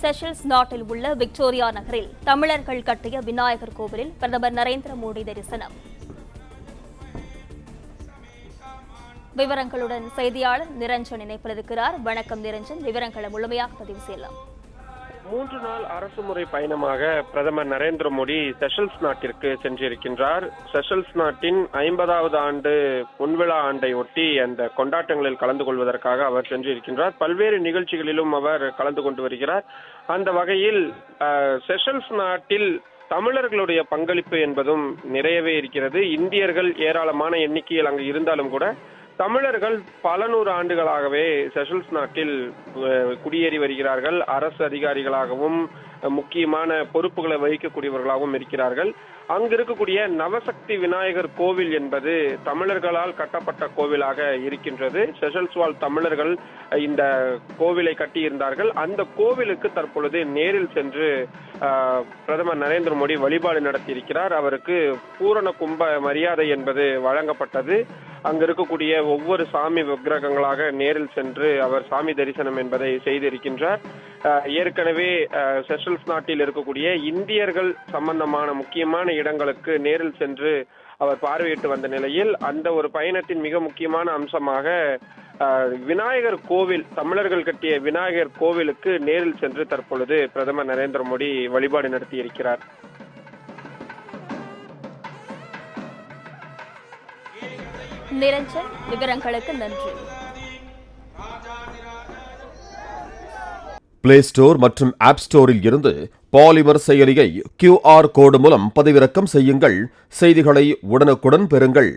Seychelles நாட்டில் உள்ள Victoria நகரில் தமிழர்கள் கட்டிய விநாயகர் கோவிலில் பிரதமர் நரேந்திர மோடி தரிசனம். விவரங்களுடன் செய்தியாளர் நிரஞ்சன் இணைப்பில் இருக்கிறார். வணக்கம் நிரஞ்சன், விவரங்களை முழுமையாக பதிவு செய்யலாம். 3 நாள் அரசுமுறை பயணமாக பிரதமர் நரேந்திர மோடி செஷல்ஸ் நாட்டிற்கு சென்றிருக்கின்றார். செஷல்ஸ் நாட்டின் 50வது ஆண்டு பொன்விழா ஆண்டை ஒட்டி அந்த கொண்டாட்டங்களில் கலந்து கொள்வதற்காக அவர் சென்றிருக்கின்றார். பல்வேறு நிகழ்ச்சிகளிலும் அவர் கலந்து கொண்டு வருகிறார். அந்த வகையில் செஷல்ஸ் நாட்டில் தமிழர்களுடைய பங்களிப்பு என்பதும் நிறையவே இருக்கிறது. இந்தியர்கள் ஏராளமான எண்ணிக்கையில் அங்கு இருந்தாலும் கூட தமிழர்கள் பல நூறு ஆண்டுகளாகவே செஷல்ஸ் நாட்டில் குடியேறி வருகிறார்கள். அரசு அதிகாரிகளாகவும் முக்கியமான பொறுப்புகளை வகிக்கக்கூடியவர்களாகவும் இருக்கிறார்கள். அங்கு இருக்கக்கூடிய நவசக்தி விநாயகர் கோவில் என்பது தமிழர்களால் கட்டப்பட்ட கோவிலாக இருக்கின்றது. செஷல்ஸ் வாழ் தமிழர்கள் இந்த கோவிலை கட்டியிருந்தார்கள். அந்த கோவிலுக்கு தற்பொழுது நேரில் சென்று பிரதமர் நரேந்திர மோடி வழிபாடு நடத்தியிருக்கிறார். அவருக்கு பூரண கும்ப மரியாதை என்பது வழங்கப்பட்டது. அங்கு இருக்கக்கூடிய ஒவ்வொரு சாமி விக்கிரகங்களாக நேரில் சென்று அவர் சாமி தரிசனம் என்பதை செய்திருக்கின்றார். ஏற்கனவே செஷல்ஸ் நாட்டில் இருக்கக்கூடிய இந்தியர்கள் சம்பந்தமான முக்கியமான இடங்களுக்கு நேரில் சென்று அவர் பார்வையிட்டு வந்த நிலையில் அந்த ஒரு பயணத்தின் மிக முக்கியமான அம்சமாக விநாயகர் கோவில், தமிழர்கள் கட்டிய விநாயகர் கோவிலுக்கு நேரில் சென்று தற்பொழுது பிரதமர் நரேந்திர மோடி வழிபாடு நடத்தியிருக்கிறார். நிரஞ்சன், விவரங்களுக்கு நன்றி. பிளே ஸ்டோர் மற்றும் ஆப் ஸ்டோரில் இருந்து பாலிமர் செயலியை QR கோடு மூலம் பதிவிறக்கம் செய்யுங்கள். செய்திகளை உடனுக்குடன் பெறுங்கள்.